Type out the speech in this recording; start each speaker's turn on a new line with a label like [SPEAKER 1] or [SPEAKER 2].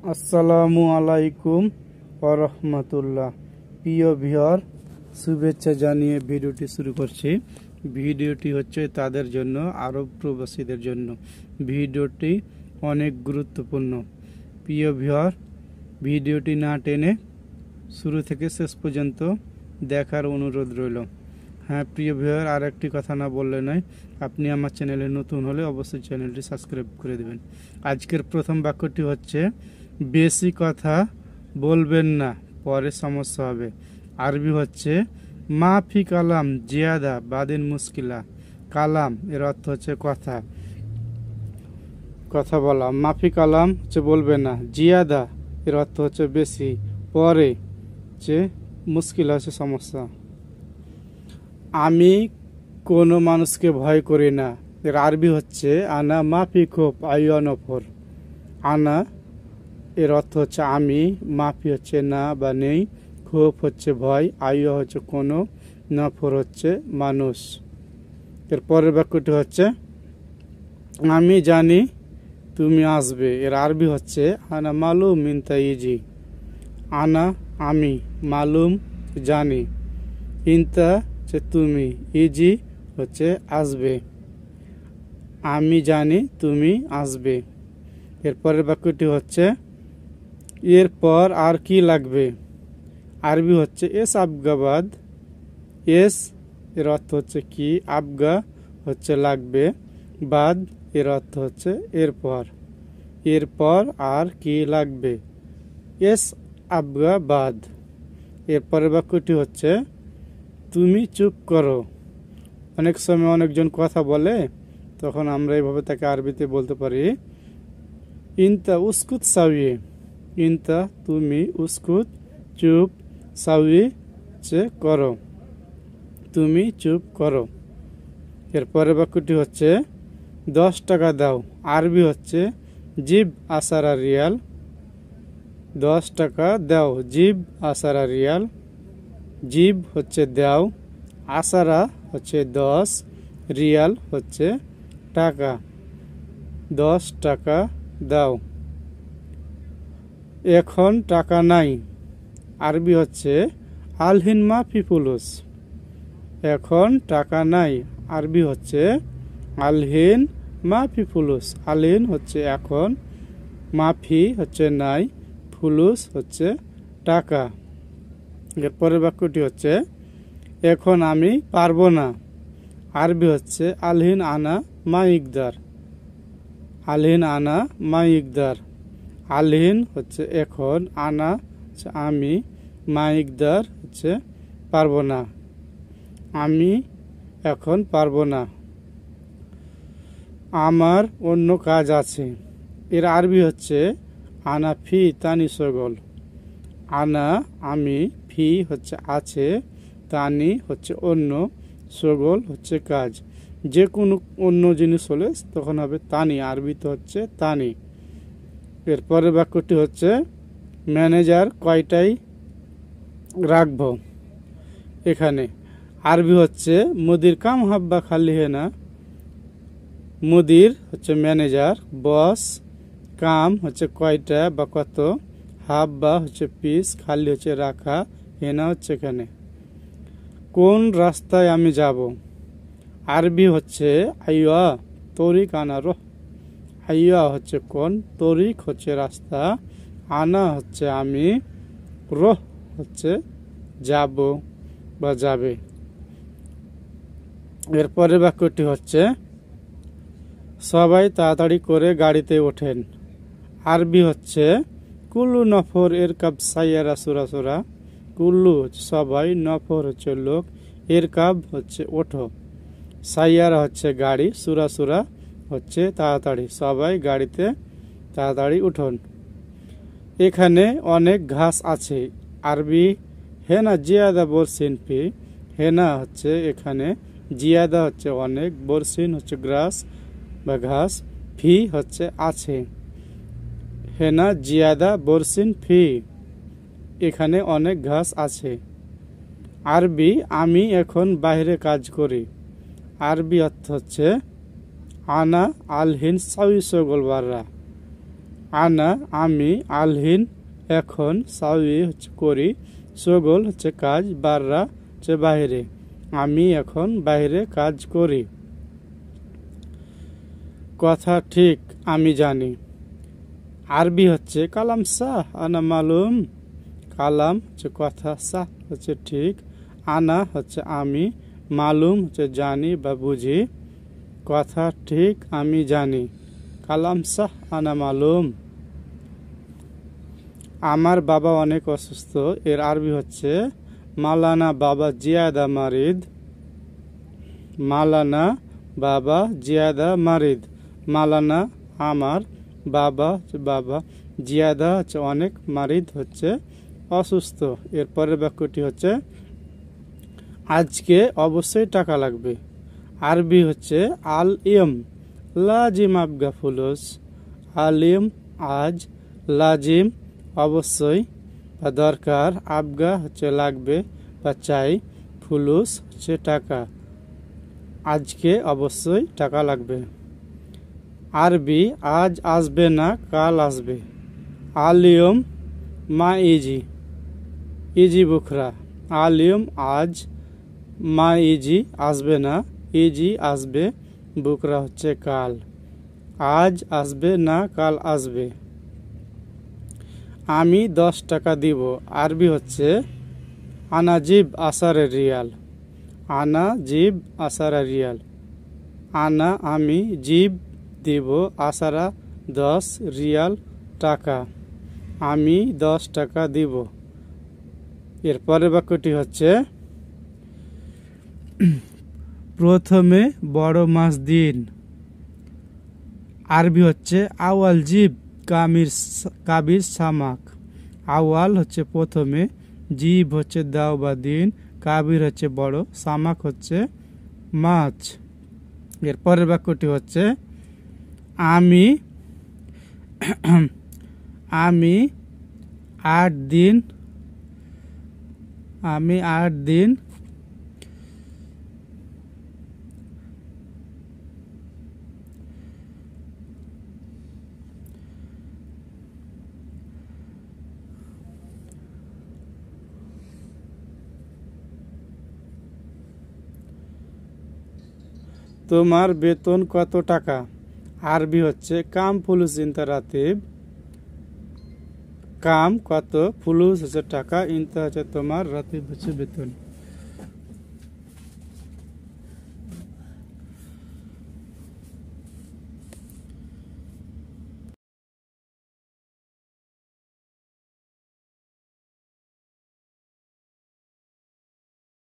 [SPEAKER 1] আসসালামু আলাইকুম ওয়া রাহমাতুল্লাহ। প্রিয় ভিউয়ার, শুভেচ্ছা জানিয়ে ভিডিওটি শুরু করছি। ভিডিওটি হচ্ছে তাদের জন্য, আরব প্রবাসীদের জন্য। ভিডিওটি অনেক গুরুত্বপূর্ণ। প্রিয় ভিউয়ার, ভিডিওটি না টেনে শুরু থেকে শেষ পর্যন্ত দেখার অনুরোধ রইল। হ্যাঁ প্রিয় ভিউয়ার, আর একটি কথা না বললে নয়, আপনি আমার চ্যানেলে নতুন হলে অবশ্যই চ্যানেলটি সাবস্ক্রাইব করে দেবেন। আজকের প্রথম বাক্যটি হচ্ছে, বেশি কথা বলবেন না, পরে সমস্যা হবে। আরবি হচ্ছে মাফি কালাম জিয়াদা বাদিন মুশকিলা। কালাম এর অর্থ হচ্ছে কথা, কথা বলা। মাফি কালাম হচ্ছে বলবে না, জিয়াদা এর অর্থ হচ্ছে বেশি, পরে হচ্ছে মুশকিলা হচ্ছে সমস্যা। আমি কোনো মানুষকে ভয় করি না, এর আরবি হচ্ছে আনা মাফি খোপ আইয়া নফর। আনা এর অর্থ হচ্ছে আমি, মাফি হচ্ছে না বা নেই, খোপ হচ্ছে ভয়, আইয়া হচ্ছে কোনো, নফর হচ্ছে মানুষ। এর পরের বাক্যটি হচ্ছে আমি জানি তুমি আসবে। এর আরবি হচ্ছে আনা মালুম মিন তাইজি। আনা আমি, মালুম জানি, ইনতা হচ্ছে তুমি, ইজি হচ্ছে আসবে। আমি জানি তুমি আসবে। এরপরের বাক্যটি হচ্ছে এরপর আর কি লাগবে। আরবি হচ্ছে এস আবগাবাদ। এস এর অর্থ হচ্ছে কি, আবগা হচ্ছে লাগবে, বাদ এর অর্থ হচ্ছে এরপর। এরপর আর কি লাগবে, এস আবগা বাদ। এরপরের বাক্যটি হচ্ছে তুমি চুপ করো। অনেক সময় অনেকজন কথা বলে, তখন আমরা এইভাবে তাকে আরবিতে বলতে পারি ইনতা উস্কুত সাউয়ে। ইনতা তুমি, উস্কুত চুপ, সাউয়ে করো, তুমি চুপ করো। এরপরের বাক্যটি হচ্ছে 10 টাকা দাও। আরবি হচ্ছে জিব আসারা রিয়াল। 10 টাকা দাও, জিব আসারা রিয়াল। জিব হচ্ছে দাও, আসারা হচ্ছে 10, রিয়াল হচ্ছে টাকা। 10 টাকা দাও। এখন টাকা নাই। আরবি হচ্ছে আলহিন মাফি ফুলুস। এখন টাকা নাই। আরবি হচ্ছে আলহিন মাফি ফুলুস। আলহিন হচ্ছে এখন, মাফি হচ্ছে নাই, ফুলুস হচ্ছে টাকা। এরপরের বাক্যটি হচ্ছে এখন আমি পারবো না। আরবি হচ্ছে আলহিন আনা মা ইকদার। আলহিন আনা মা ইকদার। আলহিন হচ্ছে এখন, আনা হচ্ছে আমি, মা ইকদার হচ্ছে পারবো না, আমি এখন পারবো না। আমার অন্য কাজ আছে। এর আরবি হচ্ছে আনা ফি তানি সগল। আনা আমি, ফি হচ্ছে আছে, তানি হচ্ছে অন্য, সগল হচ্ছে কাজ। যে কোনো অন্য জিনিস হলে তখন হবে তানি, আরবিতে হচ্ছে তানি। এরপরের বাক্যটি হচ্ছে ম্যানেজার কয়টায় রাখবো। এখানে আরবি হচ্ছে মুদির কাম হাব্বা খালি হে না। মুদির হচ্ছে ম্যানেজার, বস, কাম হচ্ছে কয়টা বা কত, হাব্বা হচ্ছে পিস, খালি হচ্ছে রাখা, হেনা হচ্ছে এখানে। কোন রাস্তায় আমি যাব। আরবি হচ্ছে আইয়া তরিক আনা রোহ। আইয়া হচ্ছে কোন, তরিক হচ্ছে রাস্তা, আনা হচ্ছে আমি, রোহ হচ্ছে যাব বা যাবে। এরপরের বাক্যটি হচ্ছে সবাই তাড়াতাড়ি করে গাড়িতে ওঠেন। আরবি হচ্ছে কুল্লু নফর এর কাব সাইয়ারা সুরাসুরা। কুল্লু সবাই, নফর হচ্ছে লোক, এর কাব হচ্ছে ওঠো, সাইয়ারা হচ্ছে গাড়ি, সুরাসুরা হচ্ছে তাড়াতাড়ি। সবাই গাড়িতে তাড়াতাড়ি উঠুন। এখানে অনেক ঘাস আছে। আরবি হেনা জিয়াদা বরসিন ফি। হেনা হচ্ছে এখানে, জিয়াদা হচ্ছে অনেক, বরসিন হচ্ছে গ্রাস বা ঘাস, ফি হচ্ছে আছে। হেনা জিয়াদা বরসিন ফি, এখানে অনেক ঘাস আছে। আরবি আমি এখন বাইরে কাজ করি। আরবি অর্থ হচ্ছে আনা আলহিন সাউই সগল বাররা। আনা আমি, আলহিন এখন, সাউই হচ্ছে করি, শগল হচ্ছে কাজ, বাররা হচ্ছে বাইরে, আমি এখন বাইরে কাজ করি। কথা ঠিক আমি জানি। আরবি হচ্ছে কালাম সাহ আনা মালুম। কালাম হচ্ছে কথা, সাহ হচ্ছে ঠিক, আনা হচ্ছে আমি, মালুম হচ্ছে জানি বা বুঝি। কথা ঠিক আমি জানি, কালাম সাহ আনা মালুম। আমার বাবা অনেক অসুস্থ, এর আরবি হচ্ছে মালানা বাবা জিয়াদা মারিদ। মালানা বাবা জিয়াদা মারিদ। মালানা আমার, বাবা বাবা, জিয়াদা হচ্ছে অনেক, মারিদ হচ্ছে অসুস্থ। এরপরের বাক্যটি হচ্ছে আজকে অবশ্যই টাকা লাগবে। আরবি হচ্ছে আল ইয়ম লাজিম আবগা ফুলুস। আলিম আজ, লাজিম অবশ্যই বা দরকার, আবগা হচ্ছে লাগবে বা চাই, ফুলুস হচ্ছে টাকা। আজকে অবশ্যই টাকা লাগবে। আরবি আজ আসবে না কাল আসবে। আলিয়ম মা ইজি, ইজি বুখরা। আলিয়ম আজ, মা ইজি আসবে না, ইজি আসবে, বুকরা হচ্ছে কাল। আজ আসবে না কাল আসবে। আমি 10 টাকা দিব। আরবি হচ্ছে আনা জিব আসারে রিয়াল। আনা জিব আসারা রিয়াল। আনা আমি, জিব দিব, আসারা 10, রিয়াল টাকা। আমি 10 টাকা দিব। এরপরের বাক্যটি হচ্ছে প্রথমে বড় মাছ দিন। আরবি হচ্ছে আওয়াল জিব কাবির সামাক। আওয়াল হচ্ছে প্রথমে, জিব হচ্ছে দাও বা দিন, কাবির হচ্ছে বড়, সামাক হচ্ছে মাছ। এরপরের বাক্যটি হচ্ছে আমি আমি 8 দিন, আমি 8 দিন তোমার বেতন কত টাকা? আরবি হচ্ছে কাম ফুলুস ইনতা রাতিব। কাম কত, ফুলুস হচ্ছে টাকা, ইনতা হচ্ছে তোমার, রাতিব হচ্ছে বেতন।